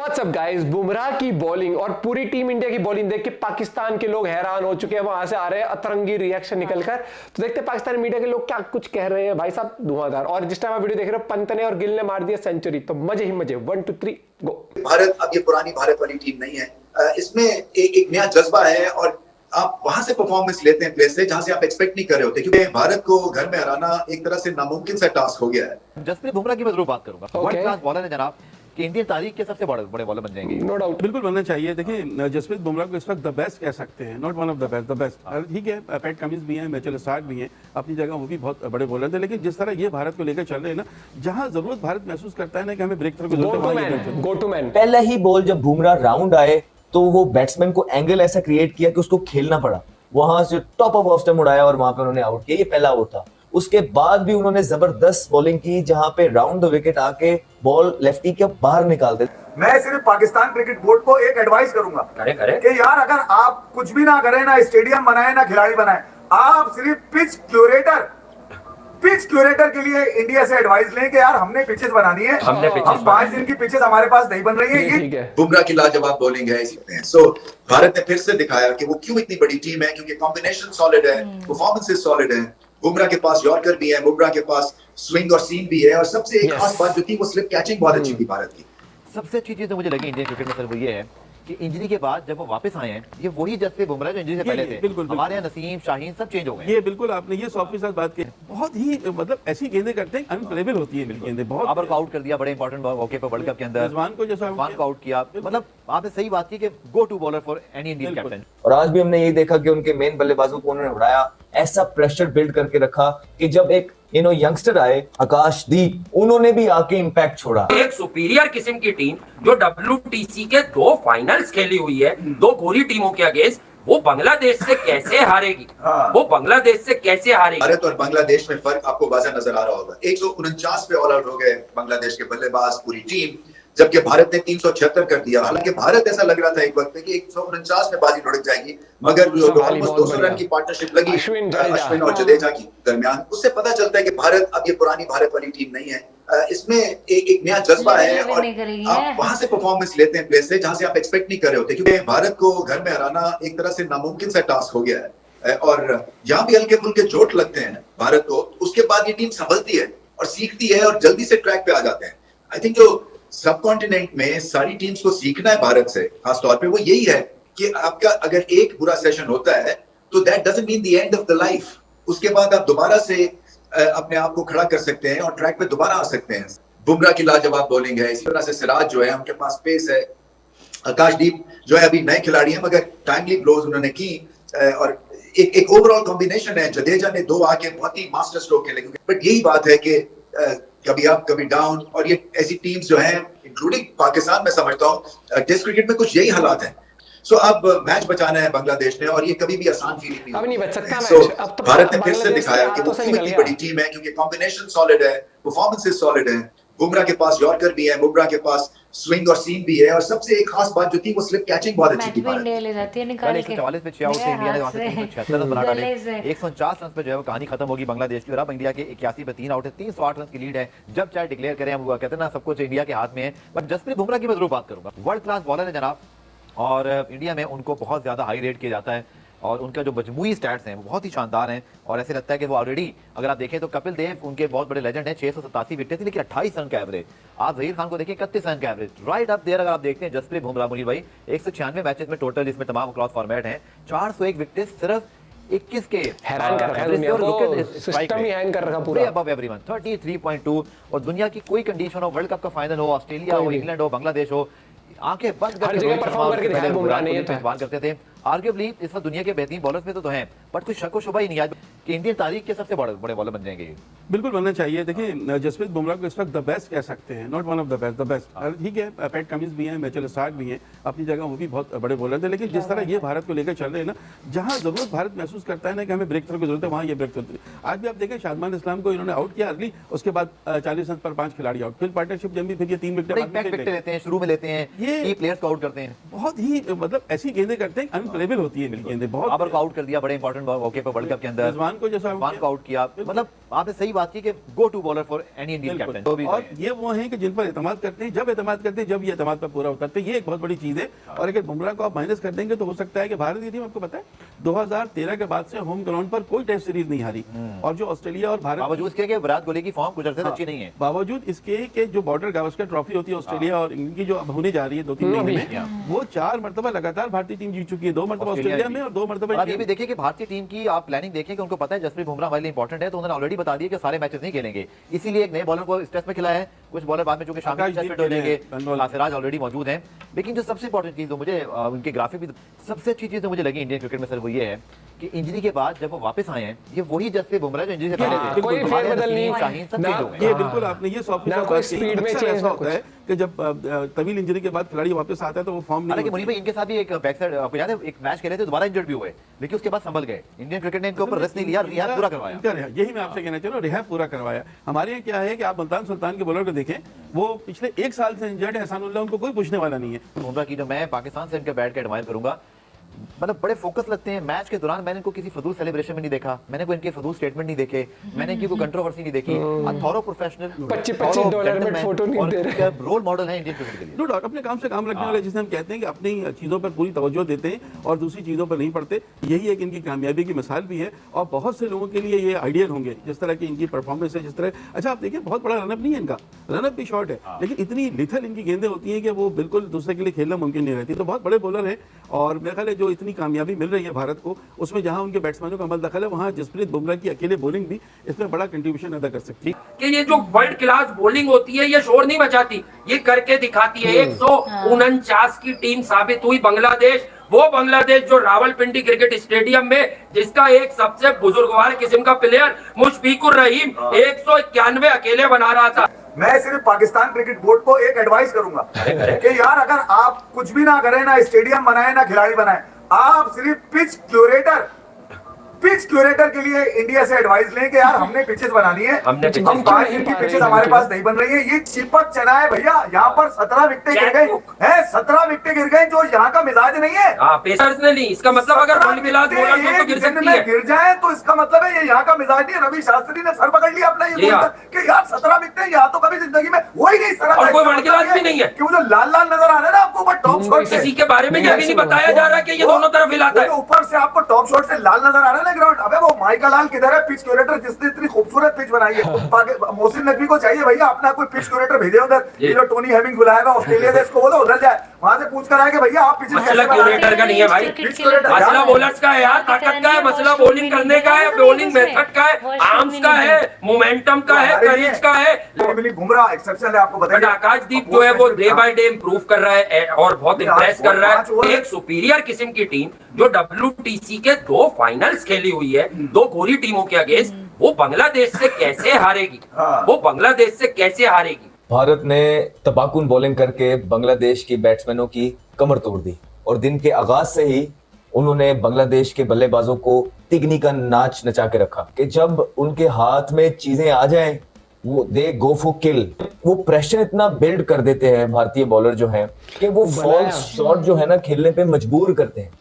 WhatsApp guys, Bumrah की bowling और पूरी टीम इंडिया की बॉलिंग देख के पाकिस्तान के लोग हैरान हो चुके हैं। वहां से आ रहे हैं अतरंगी रिएक्शन निकलकर। तो देखते हैं पाकिस्तानी मीडिया के लोग क्या कुछ कह रहे हैं। भाई साहब धुआंधार। और जिस टाइम आप वीडियो देख रहे हो, पंत ने और गिल ने मार दिया सेंचुरी, तो मजे ही मजे। 1 2 3 गो। भारत अब ये पुरानी भारत वाली टीम नहीं है। इसमें एक नया जज्बा है और आप वहां से परफॉर्मेंस लेते हैं प्लेस से जहां से आप एक्सपेक्ट नहीं कर रहे होते, क्योंकि भारत को घर में हराना एक तरह से नामुमकिन सा टास्क हो गया है। जसप्रीत बुमराह की मैं जरूर बात करूंगा। वर्ल्ड क्लास बॉलर है जनाब, कि इंडियन तारीख के सबसे बड़े बॉलर बन जाएंगे। नो डाउट, बिल्कुल बनना चाहिए। देखिए जसप्रीत बुमराह को इस वक्त द बेस्ट कह सकते हैं, not one of the best, the best. ठीक है, पैट कमिंस भी हैं, मिचेल स्टार्क भी हैं, अपनी जगह वो भी बहुत बड़े बॉलर थे। लेकिन जिस तरह ये भारत को लेकर चल रहे हैं ना, जहां जरूरत भारत महसूस करता है ना कि हमें ब्रेक थ्रू की जरूरत है, गो टू मैन। पहला ही बॉल जब बुमराह राउंड आए तो वो बैट्समैन को एंगल ऐसा क्रिएट किया कि उसको खेलना पड़ा, वहां से टॉप ऑफ स्टंप उड़ाया और वहां पे उन्होंने आउट किया। ये पहला ओवर था। उसके बाद भी उन्होंने जबरदस्त बॉलिंग की जहां पे राउंड द विकेट आके बॉल लेफ्टी के बाहर निकालते। मैं सिर्फ पाकिस्तान क्रिकेट बोर्ड को एक एडवाइस करूंगा करे कि यार अगर आप कुछ भी ना करें, ना स्टेडियम बनाए ना खिलाड़ी बनाए, आप सिर्फ पिच क्यूरेटर के लिए इंडिया से एडवाइस लें कि यार हमने पिचेस बनानी है। हम 5 दिन की पिचेस हमारे पास नहीं बन रही है। ठीक है, बुमराह की लाजवाब बॉलिंग है इसमें। सो भारत ने फिर से दिखाया कि वो क्यों इतनी बड़ी टीम है, क्योंकि कॉम्बिनेशन सॉलिड है, परफॉर्मेंसेस सॉलिड है। बुमराह के पास यॉर्कर भी है, बुमराह के पास स्विंग और सीम भी है, और सबसे एक खास बात जो थी वो स्लिप कैचिंग बहुत अच्छी थी भारत की। सबसे अच्छी चीज जो मुझे लगी इंडियन क्रिकेट में सर वो ये है कि इंजरी के बाद जब वो वापस आए हैं, ये वही जसप्रीत बुमराह जो इंजरी से पहले थे। बिल्कुल, हमारे यहाँ नसीम शाहीन सब चेंज हो गए। ये बिल्कुल आपने ये 100% बात की। बहुत ही मतलब ऐसी गेंदें करते हैं, अनप्लेबल होती है गेंदें। बहुत बाबर को आउट कर दिया बड़े इंपॉर्टेंट मौके पर वर्ल्ड कप के अंदर। रिजवान को जैसा रिजवान को आउट किया। मतलब आपने सही बात की कि go to bowler for any Indian captain. और आज भी हमने यही देखा कि उनके मेन बल्लेबाजों को उन्होंने उड़ाया, ऐसा प्रेशर बिल्ड करके रखा कि जब एक यंगस्टर आए आकाशदीप, उन्होंने भी आके इंपैक्ट छोड़ा। एक सुपीरियर किस्म की टीम जो WTC के 2 फाइनल्स खेली हुई है, 2 गोरी टीमों के अगेंस्ट, वो बांग्लादेश से कैसे हारेगी? वो बांग्लादेश से कैसे हारेगी? भारत और बांग्लादेश में फर्क आपको वाज़ह नजर आ रहा होगा। 149 पे ऑल आउट हो गए बांग्लादेश के बल्लेबाज, पूरी टीम, जबकि भारत ने 376 कर दिया। हालांकि भारत ऐसा लग रहा था एक वक्त में कि 149 में बाजी लुढ़क जाएगी, मगर ऑलमोस्ट 200 रन की पार्टनरशिप लगी अश्विन और जडेजा की दरमियान। उससे पता चलता है कि भारत अब ये पुरानी भारत वाली टीम नहीं है। इसमें एक नया जज्बा है और आप वहां से परफॉर्मेंस लेते हैं प्लेस से जहां से आप एक्सपेक्ट नहीं कर रहे होते, क्योंकि भारत को घर में हराना एक तरह से नामुमकिन सा टास्क हो गया है। और जहां भी हल्के फुल्के चोट लगते हैं भारत को, उसके बाद ये टीम संभलती है और सीखती है और जल्दी से ट्रैक पे आ जाते हैं। आई थिंक जो सब कॉन्टिनेंट में सारी टीम्स को सीखना है भारत से खास तौर पे, वो यही है कि आपका अगर एक बुरा सेशन होता है तो that doesn't mean the end of the life. उसके बाद आप दोबारा से अपने आप को खड़ा कर सकते हैं और ट्रैक पे दोबारा आ सकते हैं। बुमराह की लाजवाब बॉलिंग है, इसी तरह से सिराज जो है, उनके पास पेस है। आकाशदीप जो है अभी नए खिलाड़ी हैं, मगर टाइमली ब्लोज उन्होंने की। और एक ओवरऑल कॉम्बिनेशन है। जडेजा ने 2 आके बहुत ही मास्टर स्ट्रोक खेले। बट यही बात है कि कभी अप कभी डाउन, और ये ऐसी टीम्स जो हैं, इंक्लूडिंग पाकिस्तान, मैं समझता हूँ टेस्ट क्रिकेट में कुछ यही हालात हैं। सो अब मैच बचाना है बांग्लादेश ने, और ये कभी भी आसान फीलिंग अब नहीं बच सकता मैच। अब तो भारत ने फिर से दिखाया कि वो क्यों इतनी बड़ी टीम है, क्योंकि कॉम्बिनेशन सॉलिड है, परफॉर्मेंसेस सॉलिड है। बुमराह के पास यॉर्कर भी है, बुमराह के पास स्विंग और सीम भी है, और सबसे एक खास बात जो थी वो स्लिप कैचिंग बहुत अच्छी थी। 144 पे 6 आउट से इंडिया ने वहां से 376 रन बना डाले। 149 रन पे जो है वो कहानी खत्म होगी बांग्लादेश की। और अब इंडिया के 81 पे 3 आउट है, 308 रन की लीड है। जब चाहे डिक्लेयर करें, हम कहते हैं ना सब कुछ इंडिया के हाथ में है। पर जसप्रीत बुमराह की मैं जरूर बात करूंगा। वर्ल्ड क्लास बॉलर है जनाब, और इंडिया में उनको बहुत ज्यादा हाई रेट किया जाता है, और उनका जो मजमूई स्टैट्स हैं वो बहुत ही शानदार हैं। और ऐसे लगता है कि वो ऑलरेडी, अगर आप देखें तो कपिल देव उनके बहुत बड़े लेजेंड हैं, 687 विकेट थी, लेकिन 28 रन का एवरेज। आप जहीर खान को देखिए 31 रन का एवरेज, राइट अप देयर। अगर आप देखते हैं जसप्रीत बुमराह मुनीर भाई, 196 मैचेस में टोटल, इसमें तमाम क्रॉस फॉर्मेट हैं, 401 विकेट सिर्फ 21 के। हैरान कर रखा है दुनिया को, सिस्टम ही हैंग कर रखा पूरा। Above everyone 33.2। और दुनिया की कोई कंडीशन हो, वर्ल्ड कप का फाइनल हो, ऑस्ट्रेलिया हो, इंग्लैंड हो, बांग्लादेश हो, आंखें बंद करके परफॉर्म करके बुमराह नहीं इस्तेमाल करते थे। आर्ग्यूबली इस वक्त दुनिया के बेहतरीन बॉलर्स में तो हैं, बट कुछ शक व शुबा ही नहीं है कि इंडियन तारीख के सबसे बड़े बॉलर बन जाएंगे। बिल्कुल बनना चाहिए। देखिए जसप्रीत बुमराह को इस वक्त द बेस्ट कह सकते हैं, not one of the best, the best. ठीक है, पैट कमिंस भी हैं, मिचेल स्टार्क भी हैं, अपनी जगह वो भी बहुत बड़े बॉलर थे। लेकिन जिस तरह ये भारत को लेकर चल रहे हैं ना, जहां जरूरत भारत महसूस करता है ना कि हमें ब्रेक थ्रू की जरूरत है, वहां ये ब्रेक थ्रू। आज भी आप देखें शादमान इस्लाम को इन्होंने आउट किया अर्ली, उसके बाद 40 रन पर 5 खिलाड़ी आउट, फिर पार्टनरशिप जमी, फिर ये 3 विकेट लेते हैं, शुरू में लेते हैं, ये प्लेयर्स को आउट करते हैं। बहुत ही मतलब ऐसी गेंदें करते हैं, अनप्लेबल होती है गेंदें। बहुत बाबर को आउट कर दिया बड़े इंपॉर्टेंट मौके पर वर्ल्ड कप के अंदर। रिजवान को जैसा इरफान को आउट किया, मतलब आपने सही बात की कि go to bowler for any Indian captain. तो भी और ये वो हैं कि जिन पर एतमाद करते हैं, जब एतमाद करते हैं, जब ये एतमाद पर पूरा उतरते हैं, ये एक बहुत बड़ी चीज है। और अगर बुमराह को आप माइनस कर देंगे तो हो सकता है कि भारत की टीम, आपको पता है 2013 के बाद से होम ग्राउंड पर कोई टेस्ट सीरीज नहीं हारी, और जो ऑस्ट्रेलिया और भारत, बावजूद इसके कि विराट कोहली की फॉर्म कुछ अर्से से अच्छी नहीं है, बावजूद इसके कि जो बॉर्डर गावस्कर ट्रॉफी होती है ऑस्ट्रेलिया और इंग्लैंड की, जो अब होने जा रही है 2-3 महीने में, वो 4 मरतबा लगातार भारतीय टीम जीत चुकी है, 2 मरतबा ऑस्ट्रेलिया में और 2 मरतबा। आप ये भी देखिए कि भारतीय टीम की आप प्लानिंग देखें कि उनको पता है जसप्रीत बुमराह हमारे लिए इंपॉर्टेंट है, तो उन्होंने ऑलरेडी बता दिया कि सारे मैचेस नहीं खेलेंगे, इसीलिए एक नए बॉलर को इस टेस्ट में खिलाया है। कुछ बॉलर बाद में जो कि शामिल टेस्ट हो जाएंगे, सिराज ऑलरेडी मौजूद हैं। लेकिन जो सबसे इंपॉर्टेंट चीज, मुझे उनके ग्राफिक भी सबसे अच्छी चीज जो मुझे लगी इंडियन क्रिकेट में सर, वो ये है कि इंजरी के बाद जब वो वापस आए हैं, ये वही जसप्रीत बुमराह जो इंजरी से पहले थे, कोई फेरबदल नहीं, शाहीन सब चेंज हो गए। ये बिल्कुल आपने ये 100% कोई स्पीड में चेंज ऐसा होता है कि जब तवील इंजरी के बाद खिलाड़ी वापस आता है तो वो फॉर्म नहीं हालांकि होती। मुनीब भाई इनके साथ भी एक बैक साइड, आपको याद है एक मैच खेले थे, दोबारा इंजर्ड भी हुए, लेकिन उसके बाद संभल गए। इंडियन क्रिकेट ने इनके ऊपर रेस्ट नहीं लिया, रिहाब पूरा करवाया। यही मैं आपसे कहना चाह रहा हूँ, रिहाब पूरा करवाया। हमारे यहाँ क्या है कि आप मुल्तान सुल्तान के बॉलर को देखें, वो पिछले 1 साल से इंजर्ड है, एहसानुल्लाह उनको कोई पूछने वाला नहीं है। बुमराह की जो मैं पाकिस्तान से इनके बैट का एडमायर करूंगा, मतलब बड़े फोकस लगते हैं मैच के दौरान। मैंने इनको किसी फजूल सेलिब्रेशन में नहीं देखा, मैंने कोई इनके फजूल स्टेटमेंट नहीं देखे, मैंने इनकी कोई कंट्रोवर्सी नहीं देखी। थॉरो प्रोफेशनल, $25 में फोटो नहीं दे रहे, रोल मॉडल है इंडियन क्रिकेट के लिए। नो डाउट, अपने काम से काम रखने वाले, जिसे हम कहते हैं कि अपनी चीज़ों पर पूरी तवज्जो देते हैं और दूसरी चीज़ों पर नहीं पड़ते, यही एक इनकी कामयाबी की मिसाल भी है। और बहुत से लोगों के लिए ये आइडियल होंगे, जिस तरह की इनकी परफॉर्मेंस है, जिस तरह, अच्छा आप देखिए बहुत बड़ा रनअप नहीं है इनका, रनअप भी शॉर्ट है, लेकिन इतनी लिथल इनकी गेंदें होती हैं कि वो बिल्कुल दूसरे के लिए खेलना मुमकिन नहीं रहती। तो बहुत बड़े बॉलर हैं, और मेरे ख्याल है जो इतनी कामयाबी मिल रही है भारत को, उसमें जहां उनके बैट्समैनों का अमल दखल है, वहां जसप्रीत बुमराह की अकेले बॉलिंग भी इसमें बड़ा कंट्रीब्यूशन अदा कर सकती है। कि ये जो वर्ल्ड क्लास बॉलिंग होती है, ये शोर नहीं मचाती, ये करके दिखाती है। 149 की टीम साबित हुई बांग्लादेश, वो बांग्लादेश जो रावलपिंडी क्रिकेट स्टेडियम में, जिसका एक सबसे बुजुर्गवार किस्म का प्लेयर मुशफिकुर रहीम 191 अकेले बना रहा था। मैं सिर्फ पाकिस्तान क्रिकेट बोर्ड को एक एडवाइस करूंगा कि यार अगर आप कुछ भी ना करें, ना स्टेडियम बनाए ना खिलाड़ी बनाए, आप सिर्फ पिच क्यूरेटर के लिए इंडिया से एडवाइस लें कि यार हमने पिचेस बनानी है, हम 5 दिन की पिचेस हमारे पास नहीं बन रही है। ये चिपक चना है भैया, यहाँ पर 17 विकेटें गिर गई हैं, 17 विकेटें गिर गई, जो यहाँ का मिजाज नहीं है। पेसर्स ने नहीं, इसका मतलब अगर वर्ल्ड क्लास बॉलर तो गिर सकती है, गिर जाए तो इसका मतलब है ये यहाँ का मिजाज नहीं है। रवि शास्त्री ने सर पकड़ लिया अपना, ये कि यार 17 विकेटें यहाँ तो कभी जिंदगी में वही नहीं, इस तरह और कोई वर्ल्ड क्लास भी नहीं है कि वो जो लाल लाल नजर आ रहा है ना आपको, टॉप शॉट किसी के बारे में ये भी नहीं बताया जा रहा कि ये दोनों तरफ हिलाता है। ऊपर से आपको टॉप शॉट से लाल नजर आ रहा है ना ग्राउंड। अबे वो माइकल लाल किधर है पिच क्यूरेटर जिसने इतनी खूबसूरत पिच बनाई है? मोहसिन नकवी को चाहिए भैया अपना कोई पिच क्यूरेटर भेजे उधर, ये जो टोनी हेमिंग बुलाएगा ऑस्ट्रेलिया से, इसको बोलो उधर जाए, वहां से पूछ कर आए कि भैया आप पिच मसला क्यूरेटर का नहीं है भाई, मसला बॉलर्स का है यार, ताकत का है, मसला बॉलिंग करने का है, बॉलिंग मेथड का है, आर्म्स का है, मोमेंटम का है, करेज का है। बुमराह एक्सेप्शनल है, आपको बताइए। आकाशदीप जो है वो डे बाय डे इंप्रूव कर रहा है और बहुत इंप्रेस कर रहा है। एक सुपीरियर किस्म की टीम जो WTC के 2 फाइनल्स खेली हुई है, 2 गोरी टीमों के अगेंस्ट, वो बांग्लादेश से कैसे हारेगी? वो बांग्लादेश से कैसे हारेगी? भारत ने तबाकुन बॉलिंग करके बांग्लादेश की बैट्समैनों की कमर तोड़ दी, और दिन के आगाज से ही उन्होंने बांग्लादेश के बल्लेबाजों को तिगनी का नाच नचा के रखा कि जब उनके हाथ में चीजें आ जाएं, वो दे गो फॉर किल। वो प्रेशर इतना बिल्ड कर देते हैं भारतीय बॉलर जो हैं कि वो फॉल्स शॉट जो है ना खेलने पे मजबूर करते हैं।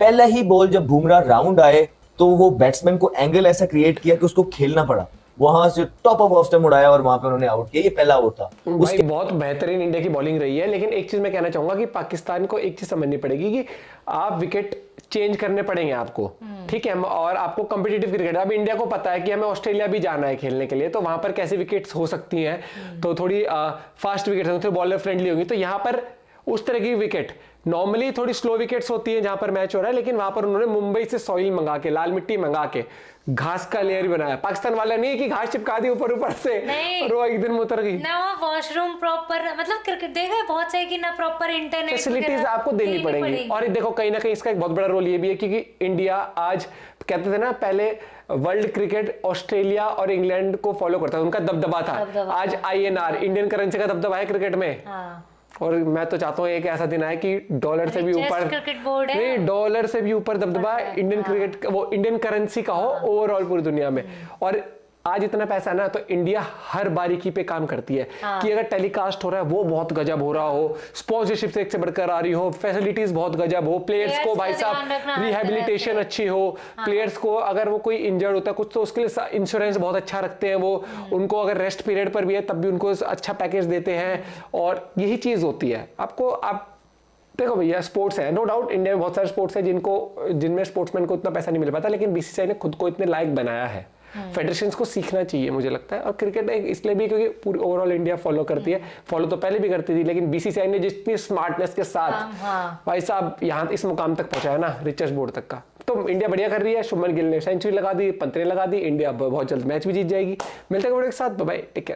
पहला ही बॉल जब बुमराह राउंड आए तो वो बैट्समैन को एंगल ऐसा क्रिएट किया कि उसको खेलना पड़ा, वहां से टॉप ऑफ स्टंप उड़ाया और वहां पे उन्होंने आउट किया। ये पहला आउट था। उसके बहुत बेहतरीन इंडिया की बॉलिंग रही है, लेकिन एक चीज मैं कहना चाहूंगा कि पाकिस्तान को एक चीज समझनी पड़ेगी कि आप विकेट चेंज करने पड़ेंगे आपको, ठीक है, और आपको कॉम्पिटिटिव क्रिकेट, अब इंडिया को पता है कि हमें ऑस्ट्रेलिया भी जाना है खेलने के लिए, तो वहां पर कैसे विकेट्स हो सकती हैं, तो थोड़ी फास्ट विकेट्स होंगी, बॉलर फ्रेंडली होंगी, तो यहाँ पर उस तरह की विकेट नॉर्मली थोड़ी स्लो विकेट्स होती है जहां पर मैच हो रहा है, लेकिन वहां पर उन्होंने मुंबई से सॉइल मंगा के, लाल मिट्टी मंगा के घास का लेयर बनाया। पाकिस्तान वाला नहीं है कि घास चिपका दी ऊपर से और वो एक दिन में उतर गई ना, वो वॉशरूम प्रॉपर, मतलब क्रिकेट देखा है बहुत सही कि ना प्रॉपर इंटरनेट फैसिलिटीज आपको देनी पड़ेंगी। और देखो कहीं ना कहीं इसका एक बहुत बड़ा रोल ये भी है क्योंकि इंडिया आज कहते थे ना, पहले वर्ल्ड क्रिकेट ऑस्ट्रेलिया और इंग्लैंड को फॉलो करता था, उनका दबदबा था। आज INR इंडियन करेंसी का दबदबा है क्रिकेट में। और मैं तो चाहता हूँ एक ऐसा दिन आए कि डॉलर से भी ऊपर, नहीं डॉलर से भी ऊपर दबदबा इंडियन क्रिकेट, वो इंडियन करेंसी का हो ओवरऑल पूरी दुनिया में। और आज इतना पैसा है ना, तो इंडिया हर बारीकी पे काम करती है कि अगर टेलीकास्ट हो रहा है वो बहुत गजब हो रहा हो, स्पॉन्सरशिप से एक से बढ़कर आ रही हो, फैसिलिटीज बहुत गजब हो, प्लेयर्स को भाई साहब रिहेबिलिटेशन अच्छी हो, प्लेयर्स को अगर वो कोई इंजर्ड होता है कुछ तो उसके लिए इंश्योरेंस बहुत अच्छा रखते हैं वो, उनको अगर रेस्ट पीरियड पर भी है तब भी उनको अच्छा पैकेज देते हैं, और यही चीज होती है। आप देखो भैया, स्पोर्ट्स है, नो डाउट इंडिया में बहुत सारे स्पोर्ट्स है जिनमें स्पोर्ट्समैन को इतना पैसा नहीं मिल पाता, लेकिन बीसीसीआई ने खुद को इतने लायक बनाया है। फेडरेशंस को सीखना चाहिए मुझे लगता है, और क्रिकेट इसलिए भी क्योंकि पूरी ओवरऑल इंडिया फॉलो करती है, फॉलो तो पहले भी करती थी, लेकिन बीसीसीआई ने जितनी स्मार्टनेस के साथ भाई साहब यहाँ इस मुकाम तक पहुंचाया ना, रिचेस्ट बोर्ड तक का, तो इंडिया बढ़िया कर रही है। शुभमन गिल ने सेंचुरी लगा दी, पंत ने लगा दी, इंडिया बहुत जल्द मैच भी जीत जाएगी। मिलते हैं एक साथ, बाय, टेक केयर।